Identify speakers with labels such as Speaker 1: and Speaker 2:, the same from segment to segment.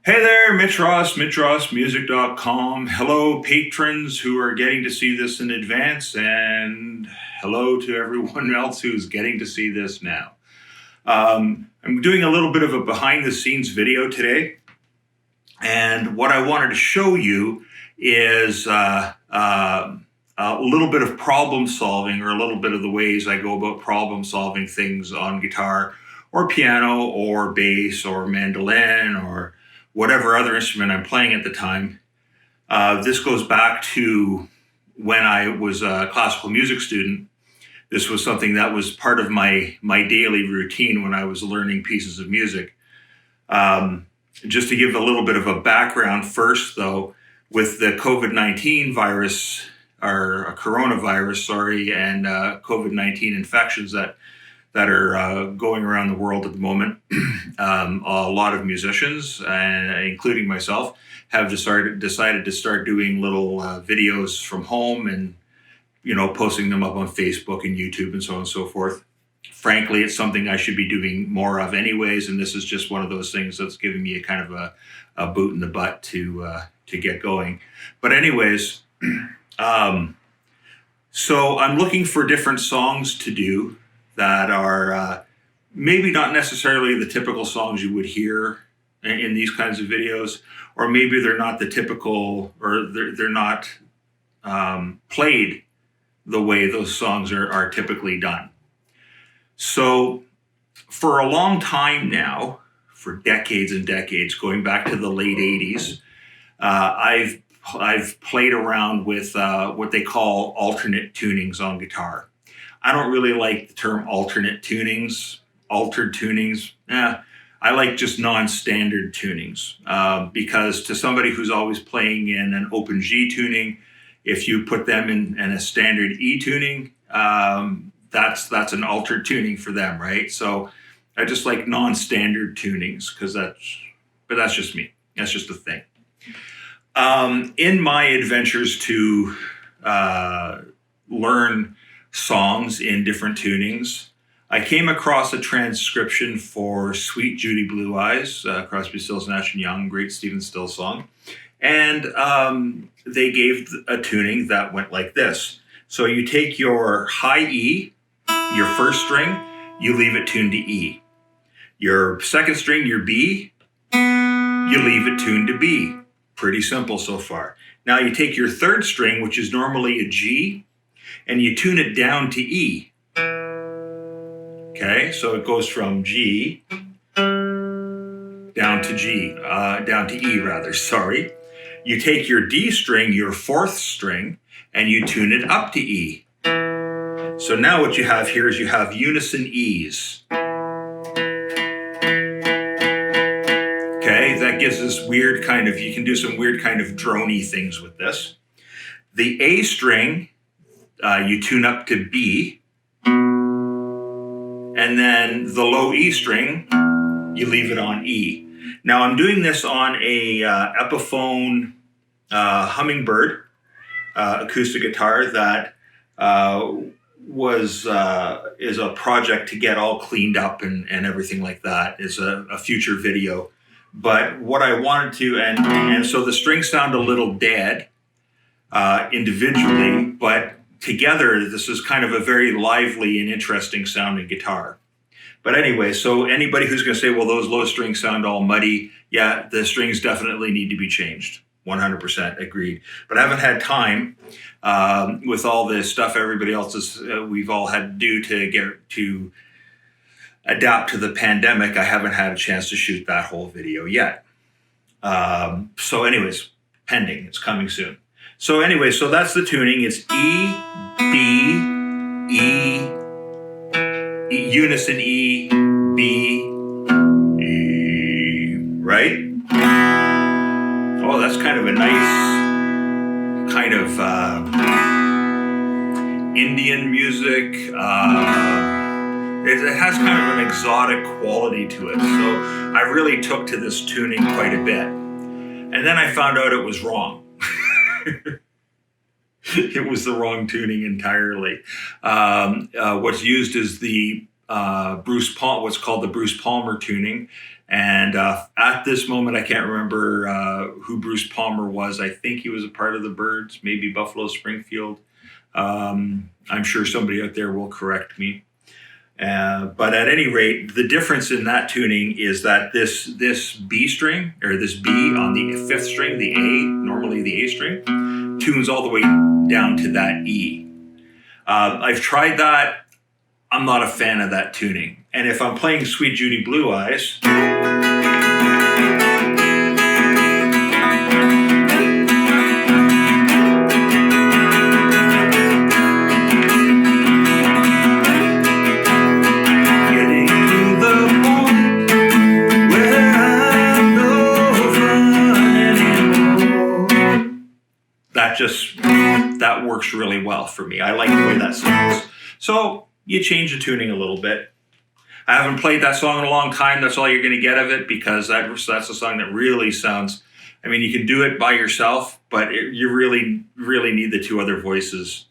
Speaker 1: Hey there, Mitch Ross, MitchRossMusic.com. Hello, patrons who are getting to see this in advance, and hello to everyone else who's getting to see this now. I'm doing a little bit of a behind the scenes video today, and what I wanted to show you is a little bit of problem solving, or a little bit of the ways I go about problem solving things on guitar or piano or bass or mandolin or whatever other instrument I'm playing at the time. This goes back to when I was a classical music student. This was something that was part of my daily routine when I was learning pieces of music. Just to give a little bit of a background first, though, with the COVID-19 virus, or coronavirus, sorry, and COVID-19 infections that are going around the world at the moment, a lot of musicians, including myself, have decided to start doing little videos from home, and posting them up on Facebook and YouTube and so on and so forth. Frankly, it's something I should be doing more of anyways, and this is just one of those things that's giving me a kind of a boot in the butt to get going. But anyways, so I'm looking for different songs to do that are maybe not necessarily the typical songs you would hear in these kinds of videos, or maybe they're not the typical, or they're not played the way those songs are typically done. So for a long time now, for decades and decades, going back to the late 80s, I've played around with what they call alternate tunings on guitar. I don't really like the term alternate tunings, altered tunings. I like just non-standard tunings, because to somebody who's always playing in an open G tuning, if you put them in a standard E tuning, that's an altered tuning for them, right? So I just like non-standard tunings, but that's just me. That's just a thing. In my adventures to learn songs in different tunings, I came across a transcription for Sweet Judy Blue Eyes, Crosby, Stills, Nash & Young, great Stephen Stills song. And they gave a tuning that went like this. So you take your high E, your first string, you leave it tuned to E. Your second string, your B, you leave it tuned to B. Pretty simple so far. Now you take your third string, which is normally a G, and you tune it down to E. Okay, so it goes from G down to E rather, sorry. You take your D string, your fourth string, and you tune it up to E. So now what you have here is you have unison E's. Okay, that gives this weird kind of, you can do some weird kind of drony things with this. The A string, you tune up to B, and then the low E string, you leave it on E. Now I'm doing this on a Epiphone Hummingbird acoustic guitar that is a project to get all cleaned up and everything like that. Is a future video. But what I wanted to, and so the strings sound a little dead individually, but together this is kind of a very lively and interesting sounding guitar. But anyway, so anybody who's going to say, well, those low strings sound all muddy, yeah, the strings definitely need to be changed. 100% agreed. But I haven't had time with all this stuff everybody else we've all had to do to adapt to the pandemic. I haven't had a chance to shoot that whole video yet. So anyways, pending, it's coming soon. So anyway, so that's the tuning. It's E, B, E, unison E, B, E, right? Oh, that's kind of a nice kind of Indian music. It has kind of an exotic quality to it. So I really took to this tuning quite a bit. And then I found out it was wrong. It was the wrong tuning entirely. What's used is the what's called the Bruce Palmer tuning, And at this moment, I can't remember who Bruce Palmer was. I think he was a part of the Byrds, maybe Buffalo Springfield. I'm sure somebody out there will correct me. But at any rate, the difference in that tuning is that this B string, or this B on the 5th string, the A, normally the A string, tunes all the way down to that E. I've tried that. I'm not a fan of that tuning. And if I'm playing Sweet Judy Blue Eyes, that works really well for me. I like the way that sounds. So you change the tuning a little bit. I haven't played that song in a long time. That's all you're going to get of it, because that's a song that really sounds, I mean, you can do it by yourself, but you really, really need the two other voices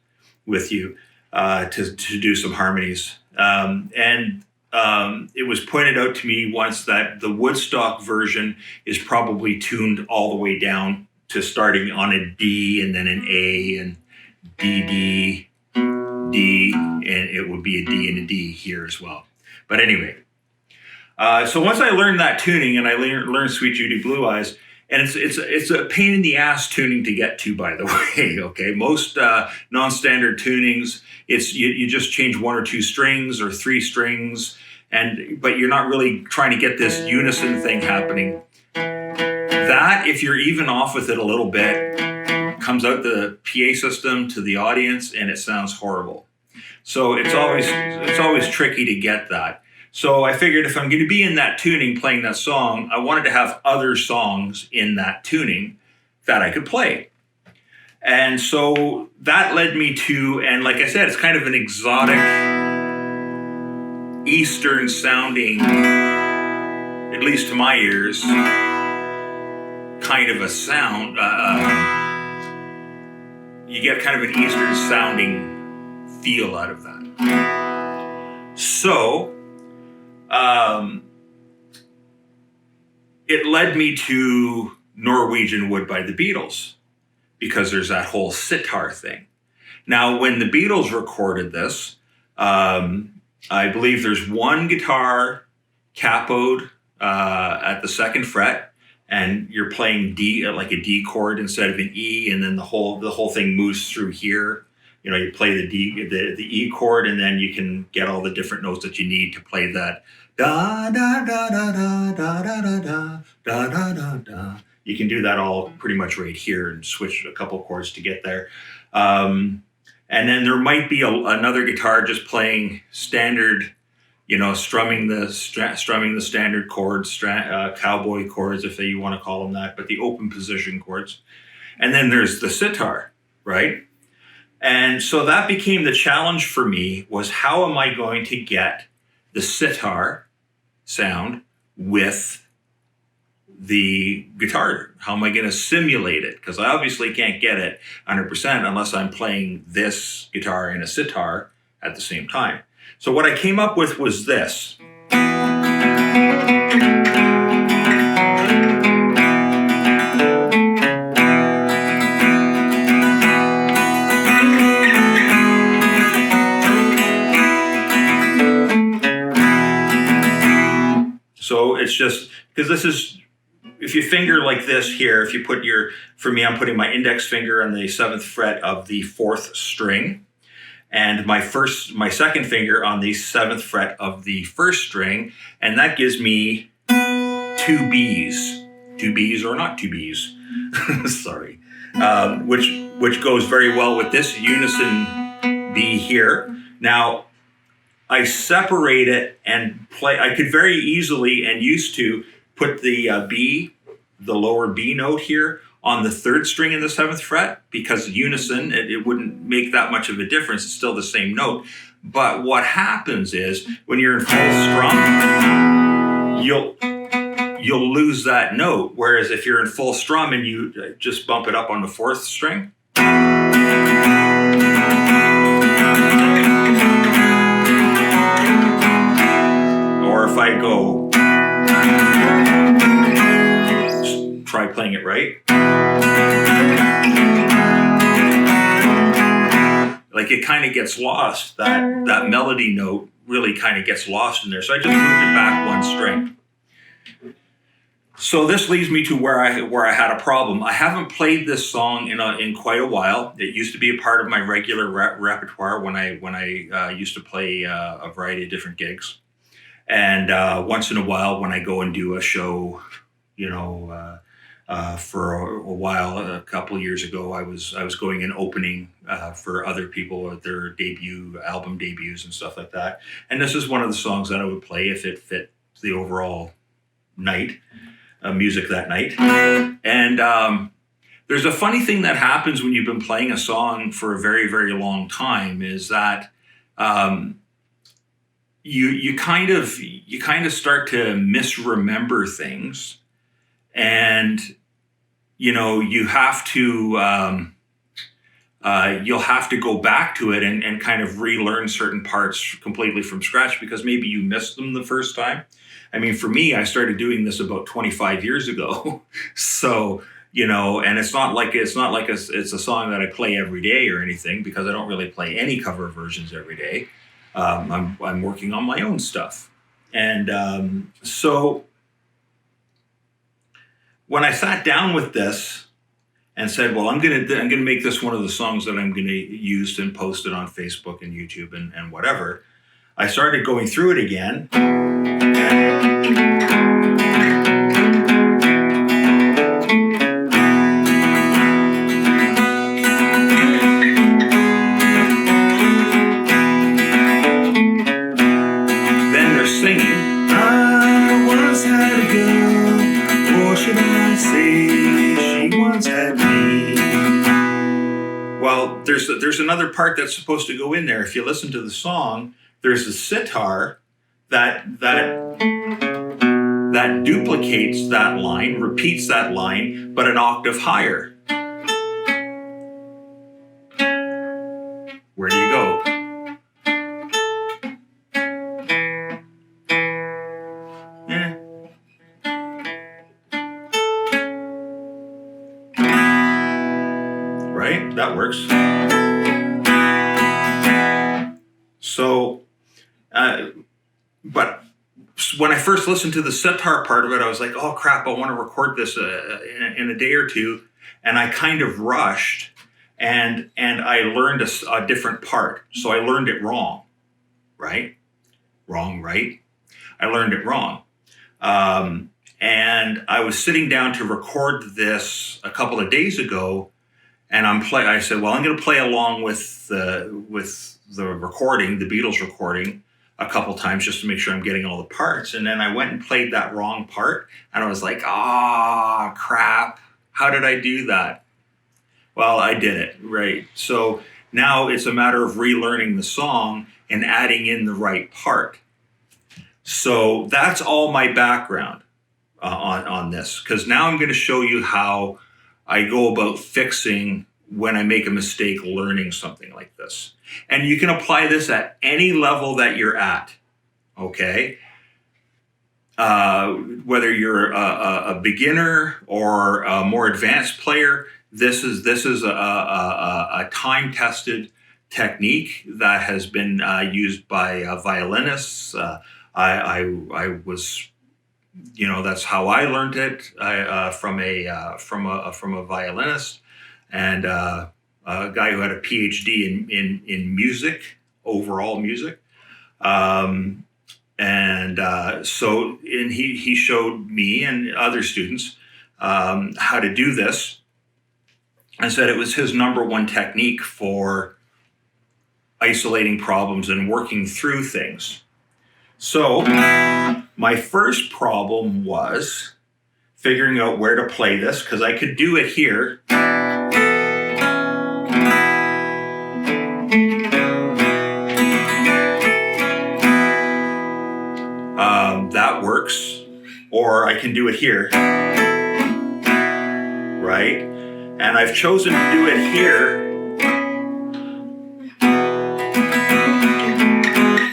Speaker 1: with you to do some harmonies. It was pointed out to me once that the Woodstock version is probably tuned all the way down to starting on a D and then an A and D, D, D, and it would be a D and a D here as well. But anyway, so once I learned that tuning and I learned Sweet Judy Blue Eyes, and it's a pain in the ass tuning to get to, by the way. Okay, most non-standard tunings, you just change 1 or 2 strings or 3 strings, but you're not really trying to get this unison thing happening. That, if you're even off with it a little bit, comes out the PA system to the audience, and it sounds horrible. So it's always tricky to get that. So I figured if I'm going to be in that tuning playing that song, I wanted to have other songs in that tuning that I could play. And so that led me to, and like I said, it's kind of an exotic, Eastern sounding, at least to my ears, kind of a sound. You get kind of an Eastern sounding feel out of that. So it led me to Norwegian Wood by the Beatles, because there's that whole sitar thing. Now, when the Beatles recorded this, I believe there's one guitar capoed at the 2nd fret, and you're playing D, like a D chord instead of an E, and then the whole thing moves through here. You know, you play the E chord, and then you can get all the different notes that you need to play that da da da da da da da da da da da da. You can do that all pretty much right here and switch a couple chords to get there. And then there might be another guitar just playing standard, strumming the standard chords, cowboy chords, if you want to call them that, but the open position chords. And then there's the sitar, right? And so that became the challenge for me, was how am I going to get the sitar sound with the guitar? How am I going to simulate it? Because I obviously can't get it 100% unless I'm playing this guitar and a sitar at the same time. So what I came up with was this. So it's just, because this is, if you finger like this here, if you put for me, I'm putting my index finger on the 7th fret of the 4th string, and my 2nd finger on the 7th fret of the 1st string, and that gives me 2 Bs. 2 Bs or not 2 Bs, sorry, which goes very well with this unison B here. Now, I separate it and play. I could very easily and used to put the B, the lower B note here, on the 3rd string in the 7th fret, because unison, it wouldn't make that much of a difference. It's still the same note. But what happens is, when you're in full strum, you'll lose that note. Whereas if you're in full strum and you just bump it up on the 4th string, or if I go Try playing it right. Like it kind of gets lost. That melody note really kind of gets lost in there. So I just moved it back one string. So this leads me to where I had a problem. I haven't played this song in quite a while. It used to be a part of my regular repertoire when I used to play a variety of different gigs. And once in a while, when I go and do a show, for a while, a couple of years ago, I was going and opening for other people at their album debuts and stuff like that. And this is one of the songs that I would play if it fit the overall night, music that night. And there's a funny thing that happens when you've been playing a song for a very, very long time is that you kind of start to misremember things, and you have to you'll have to go back to it and kind of relearn certain parts completely from scratch because maybe you missed them the first time. I mean, for me, I started doing this about 25 years ago. So, and it's not like it's a song that I play every day or anything because I don't really play any cover versions every day. I'm working on my own stuff. And so when I sat down with this and said, well, I'm gonna make this one of the songs that I'm gonna use and post it on Facebook and YouTube and whatever, I started going through it again. Then they're singing, I once had a girl, or should I say she once had me. Well, there's another part that's supposed to go in there. If you listen to the song, there's a sitar that duplicates that line, repeats that line, but an octave higher. Where do you go? Right? That works. So, but when I first listened to the sitar part of it, I was like, oh crap, I want to record this in a day or two. And I kind of rushed and I learned a different part. So I learned it wrong, right? Wrong, right? I learned it wrong. And I was sitting down to record this a couple of days ago, and I said, well, I'm going to play along with the recording, the Beatles recording, a couple times just to make sure I'm getting all the parts. And then I went and played that wrong part, and I was like, crap, how did I do that? Well, I did it, right? So now it's a matter of relearning the song and adding in the right part. So that's all my background on this, because now I'm going to show you how I go about fixing when I make a mistake learning something like this. And you can apply this at any level that you're at, okay? Whether you're a beginner or a more advanced player, this is a time-tested technique that has been used by violinists. I was, that's how I learned it from a violinist and a guy who had a PhD in music, overall music. So he showed me and other students how to do this, and said it was his number one technique for isolating problems and working through things. So my first problem was figuring out where to play this, because I could do it here. That works. Or I can do it here. Right? And I've chosen to do it here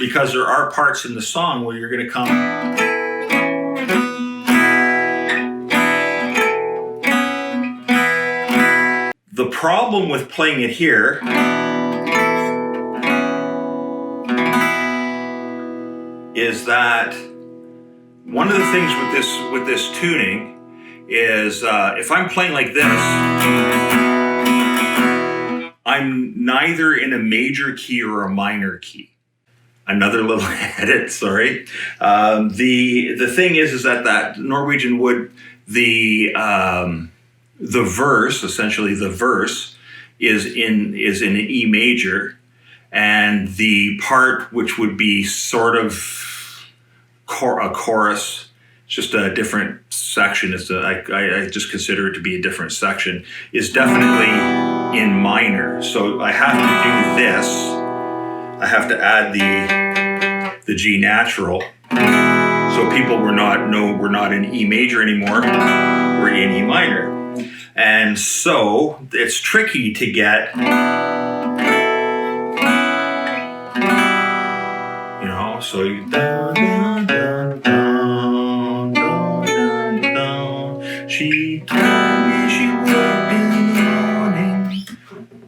Speaker 1: because there are parts in the song where you're going to come problem with playing it here is that one of the things with this tuning is if I'm playing like this, I'm neither in a major key or a minor key. Another little edit, sorry. The thing is that Norwegian wood, the verse, essentially the verse, is in an E major, and the part which would be sort of a chorus, it's just a different section. I just consider it to be a different section, is definitely in minor. So I have to do this. I have to add the G natural, so people we're not in E major anymore. We're in E minor, and so it's tricky to get. So you down, down, down, down, down, down, down. She told me she woke in the morning.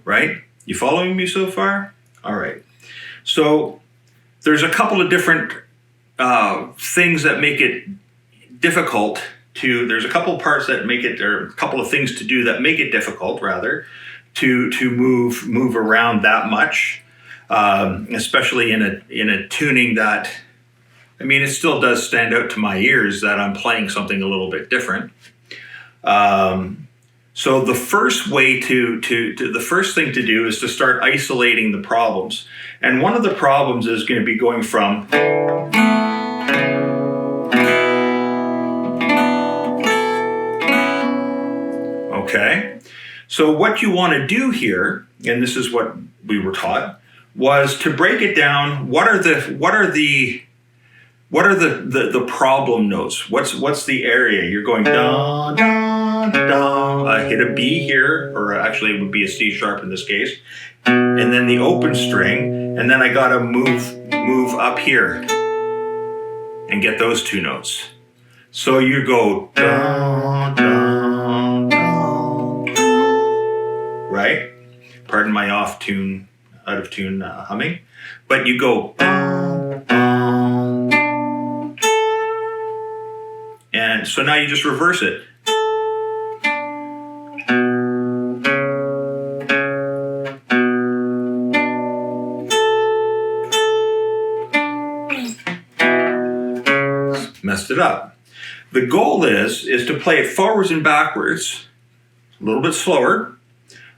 Speaker 1: Right? You following me so far? All right. So there's a couple of different things that make it difficult to. There's a couple of parts that make it, or a couple of things to do that make it difficult, rather, to move around that much. Especially in a tuning that, I mean, it still does stand out to my ears that I'm playing something a little bit different. So the first way the first thing to do is to start isolating the problems. And one of the problems is going to be going from okay. So what you want to do here, and this is what we were taught, was to break it down. What are the problem notes? What's the area? You're going da da da. I hit a B here, or actually it would be a C sharp in this case, and then the open string, and then I gotta move up here and get those two notes. So you go da da da, right? Pardon my out of tune humming, but you go, and so now you just reverse it. Messed it up. The goal is to play it forwards and backwards, a little bit slower,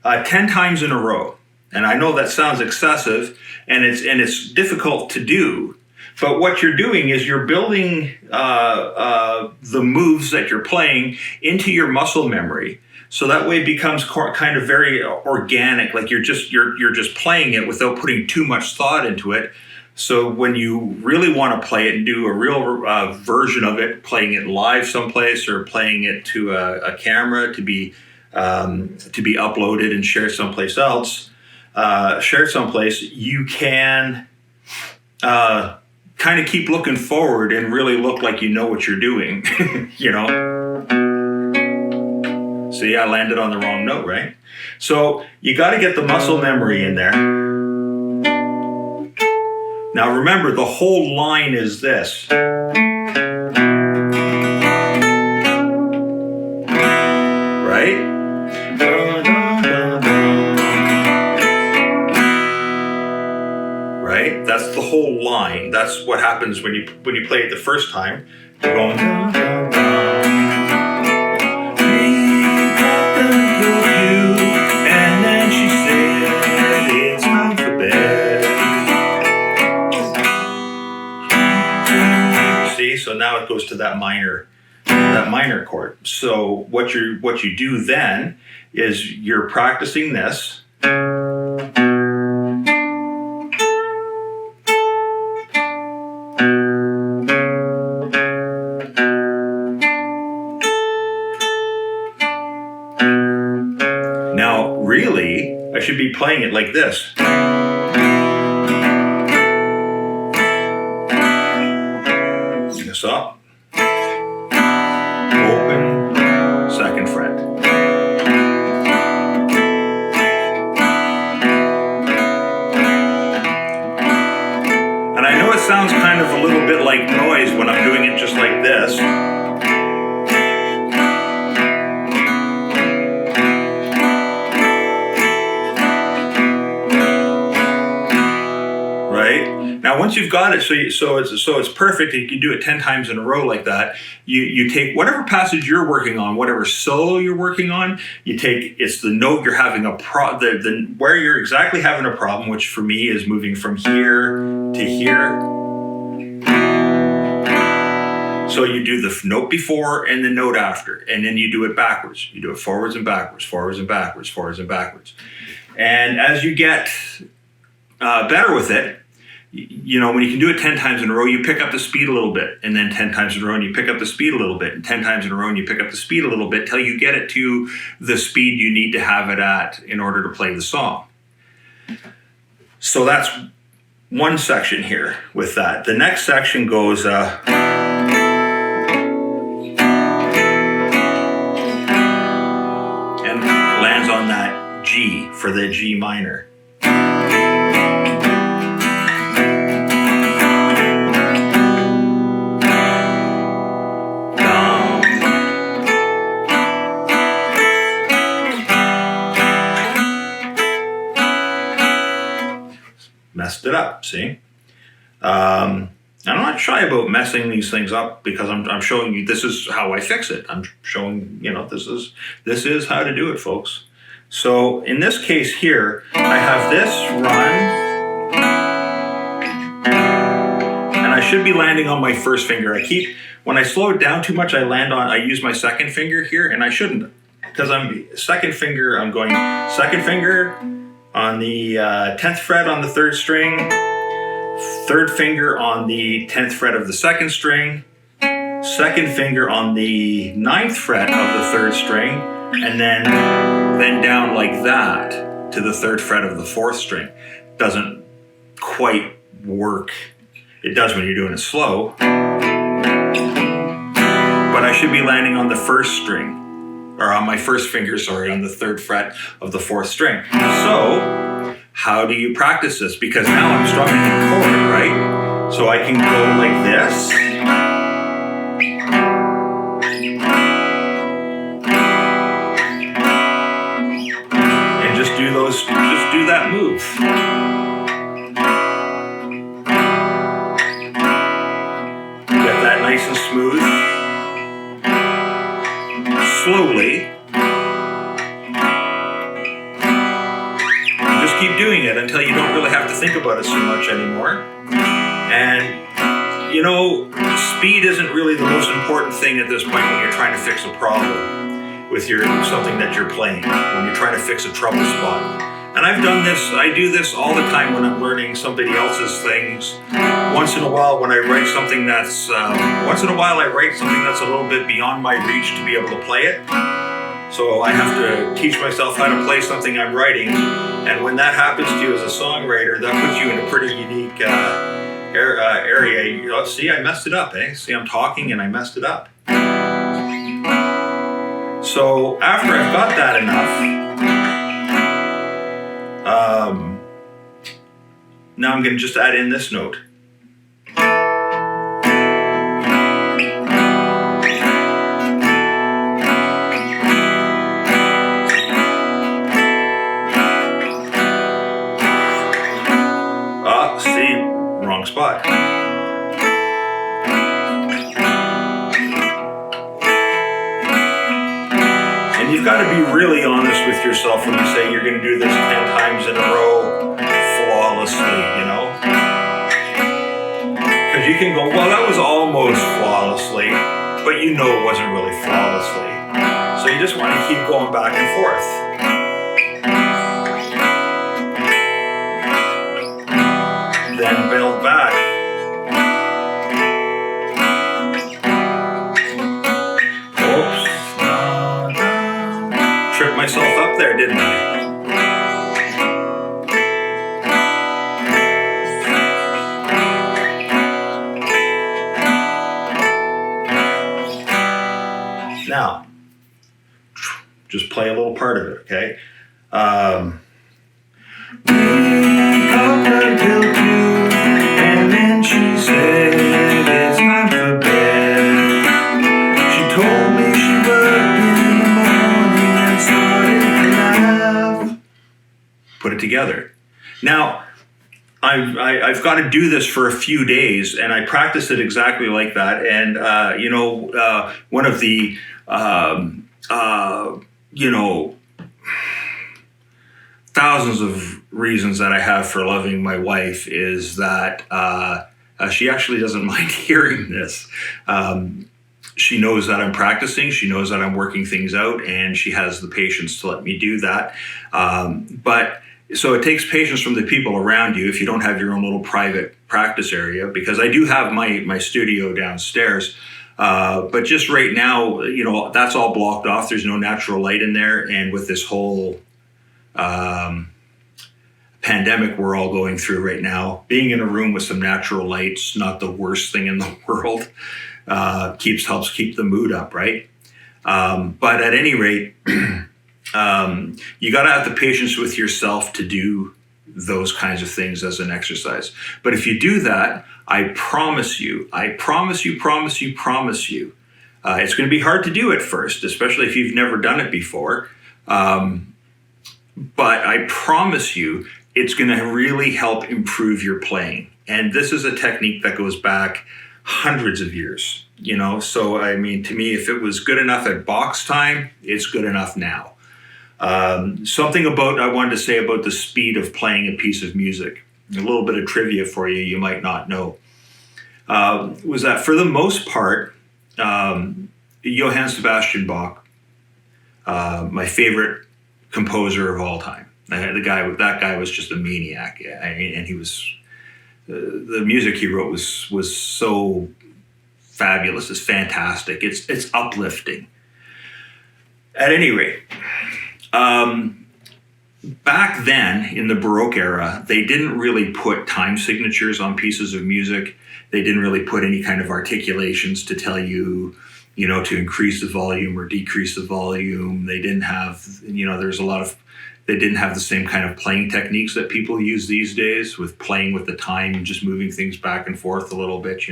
Speaker 1: 10 times in a row. And I know that sounds excessive, and it's difficult to do. But what you're doing is you're building the moves that you're playing into your muscle memory, so that way it becomes kind of very organic. Like you're just playing it without putting too much thought into it. So when you really want to play it and do a real version of it, playing it live someplace or playing it to a camera to be uploaded and shared someplace else. You can kind of keep looking forward and really look like you know what you're doing, you know? See, I landed on the wrong note, right? So you got to get the muscle memory in there. Now remember, the whole line is this. Right? Right? That's the whole line. That's what happens when you play it the first time. You're going down, down, down. We got the curfew, and then she said it's time for bed. See, so now it goes to that minor chord. So what you do then is you're practicing this. Now, really, I should be playing it like this. This up. Open, second fret. once you've got it, so it's perfect. You can do it 10 times in a row like that. You take whatever passage you're working on, whatever solo you're working on. It's the note you're having where you're exactly having a problem, which for me is moving from here to here. So you do the note before and the note after, and then you do it backwards. You do it forwards and backwards, forwards and backwards, forwards and backwards. And as you get better with it, when you can do it 10 times in a row, you pick up the speed a little bit, and then 10 times in a row, and you pick up the speed a little bit, and 10 times in a row, and you pick up the speed a little bit, till you get it to the speed you need to have it at in order to play the song. So that's one section here with that. The next section goes... and lands on that G for the G minor. Messed it up, see? I'm not shy about messing these things up because I'm showing you this is how I fix it. I'm showing, this is how to do it, folks. So in this case here, I have this run, and I should be landing on my first finger. When I slow it down too much, I use my second finger here, and I shouldn't, because I'm going second finger on the 10th fret on the 3rd string, 3rd finger on the 10th fret of the 2nd string, 2nd finger on the 9th fret of the 3rd string, and then down like that to the 3rd fret of the 4th string. Doesn't quite work. It does when you're doing it slow, but I should be landing on the 1st string. Or on my first finger, on the 3rd fret of the 4th string. So, how do you practice this? Because now I'm strumming a chord, right? So I can go like this. And just do that move. Get that nice and smooth. Slowly. Just keep doing it until you don't really have to think about it so much anymore. And, speed isn't really the most important thing at this point when you're trying to fix a problem with something that you're playing, when you're trying to fix a trouble spot. And I do this all the time when I'm learning somebody else's things. Once in a while I write something that's a little bit beyond my reach to be able to play it. So I have to teach myself how to play something I'm writing. And when that happens to you as a songwriter, that puts you in a pretty unique area. See, I messed it up, eh? See, I'm talking and I messed it up. So after I've got that enough, now I'm going to just add in this note. See, wrong spot. And you've got to be really honest with yourself when you say you're going to do this 10 times in a row flawlessly, Because you can go, well, that was almost flawlessly, but it wasn't really flawlessly. So you just want to keep going back and forth. Then build back. Oops. Tripped myself up there, didn't I? Now, just play a little part of it, okay? Until 2, and then she said it's time for bed. She told me she worked in the morning and started to laugh. Put it together. Now, I've got to do this for a few days, and I practiced it exactly like that. And one of the thousands of reasons that I have for loving my wife is that she actually doesn't mind hearing this. She knows that I'm practicing. She knows that I'm working things out, and she has the patience to let me do that. So it takes patience from the people around you if you don't have your own little private practice area, because I do have my studio downstairs. But just right now, that's all blocked off. There's no natural light in there. And with this whole pandemic we're all going through right now, being in a room with some natural light's not the worst thing in the world. Helps keep the mood up, right? But at any rate, you got to have the patience with yourself to do those kinds of things as an exercise. But if you do that, I promise you, it's going to be hard to do at first, especially if you've never done it before. But I promise you, it's going to really help improve your playing. And this is a technique that goes back hundreds of years, So, I mean, to me, if it was good enough at Bach's time, it's good enough now. Something I wanted to say about the speed of playing a piece of music, a little bit of trivia for you might not know, was that for the most part, Johann Sebastian Bach, my favorite composer of all time. That guy was just a maniac. And he was, the music he wrote was so fabulous. It's fantastic. It's uplifting. At any rate, back then in the Baroque era, they didn't really put time signatures on pieces of music. They didn't really put any kind of articulations to tell you, to increase the volume or decrease the volume. They didn't have, they didn't have the same kind of playing techniques that people use these days with playing with the time and just moving things back and forth a little bit,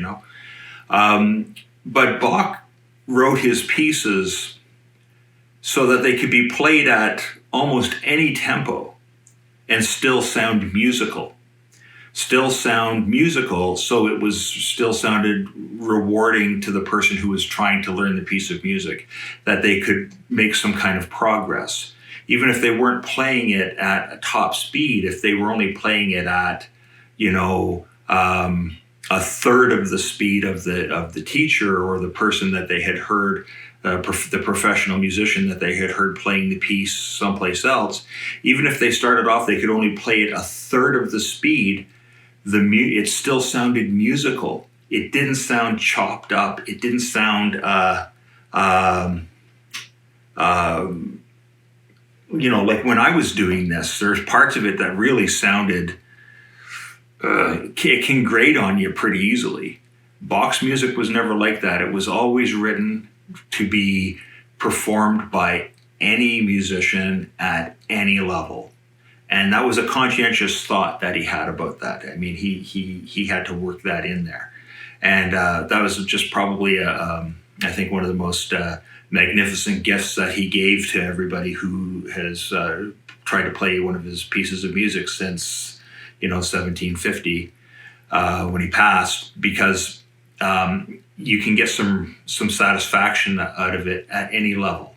Speaker 1: But Bach wrote his pieces so that they could be played at almost any tempo and still sound musical. So it still sounded rewarding to the person who was trying to learn the piece of music, that they could make some kind of progress. Even if they weren't playing it at a top speed, if they were only playing it at, a third of the speed of the teacher or the person that they had heard, the professional musician that they had heard playing the piece someplace else, even if they started off, they could only play it a third of the speed, it still sounded musical. It didn't sound chopped up. It didn't sound, like when I was doing this, there's parts of it that really sounded, it can grate on you pretty easily. Bach's music was never like that. It was always written to be performed by any musician at any level. And that was a conscientious thought that he had about that. I mean, he had to work that in there. And that was just probably, I think, one of the most magnificent gifts that he gave to everybody who has tried to play one of his pieces of music since, 1750, when he passed, because you can get some satisfaction out of it at any level.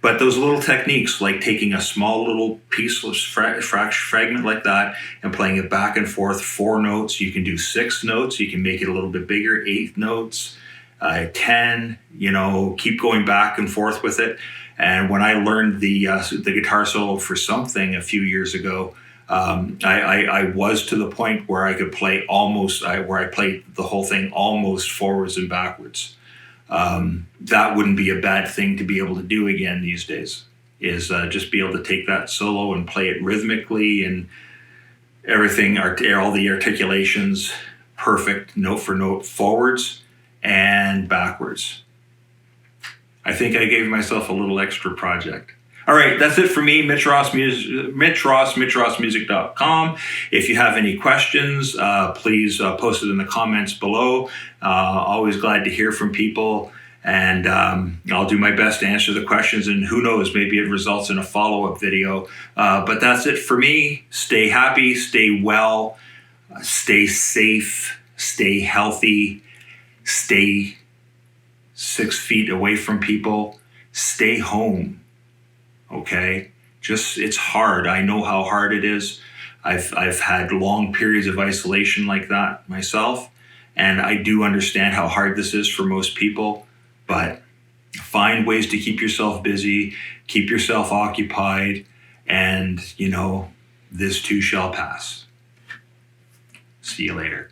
Speaker 1: But those little techniques, like taking a small little piece of fragment like that and playing it back and forth, 4 notes, you can do 6 notes, you can make it a little bit bigger, 8 notes, 10, keep going back and forth with it. And when I learned the guitar solo for Something a few years ago, I was to the point where I could play where I played the whole thing almost forwards and backwards. That wouldn't be a bad thing to be able to do again these days, is just be able to take that solo and play it rhythmically and everything, all the articulations perfect, note for note, forwards and backwards. I think I gave myself a little extra project. All right, that's it for me, Mitch Ross, MitchRossMusic.com. If you have any questions, please post it in the comments below. Always glad to hear from people, and I'll do my best to answer the questions, and who knows, maybe it results in a follow-up video. But that's it for me. Stay happy, stay well. Stay safe, stay healthy, stay 6 feet away from people, stay home. Okay? It's hard. I know how hard it is. I've had long periods of isolation like that myself, and I do understand how hard this is for most people, but find ways to keep yourself busy, keep yourself occupied, and this too shall pass. See you later.